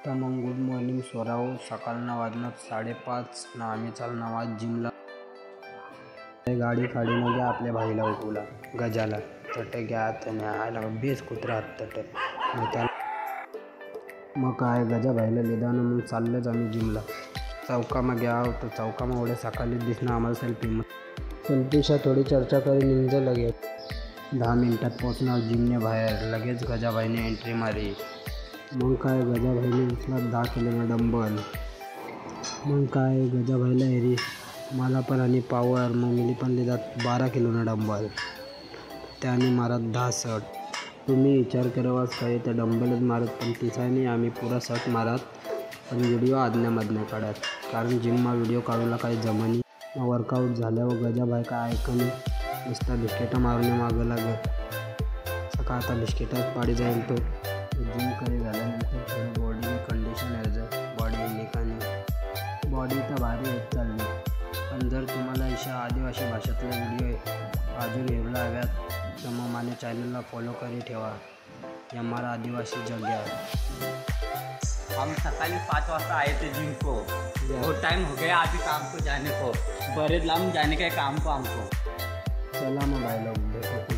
तर मग good morning स्वराव. सकाळना वाजणार 5:30 ना आम्ही चालणार आज जिमला. गाडी फाडीनं घ्या आपल्या भाईला उठवला गजाला तट घ्या त्याने आयला बेस कुत्रा हात तट मग काय गजा भाईला लिदानं मग चाललंच आम्ही जिमला. चौकामा घ्या तर चौकामा एवढ्या सकाळी दिसणं आम्हाला सेल्फीशा थोडी चर्चा करी निंज लगेच 10 मिनिटात पोचणार जिमने बाहेर. लगेच गजाभाईने एंट्री मारी. मग काय गजाभाईने उचला 10 किलोनं डंबल. मग काय गजाभाईला हेरी मला पण आणि पावर मग मिली पण लिहितात 12 किलोनं डंबल. त्याने मारत 10 सट. तुम्ही विचार करावाच काय त्या डंबलच मारत पण तिसाने आम्ही पुरा सट मारत पण व्हिडिओ आदण्यामधनं काढत कारण जिममा व्हिडिओ काढूला काही जमनी. वर्कआउट झाल्यावर गजाभाई काय ऐकून नुसता बिस्किटं मारून मागं लागत. सकाळ आता बिस्किटात पाडी जाईल तो. जिम काही झाल्यानंतर थोडं बॉडी कंडिशन यायचं बॉडी निकानी बॉडी तर भारी होत चालली. पण जर तुम्हाला अशा आदिवासी भाषेतले व्हिडिओ अजून एवढा हव्यात तर मग माझ्या चॅनलला फॉलो करी ठेवा. हमारा आदिवासी जगह. हम सकाल 5 वाजता आए थे जिम को. बहुत टाइम हो गया अभी काम को जाने को. बड़े लाम जाने के काम को हमको. चला मग भाई लोग भेटू.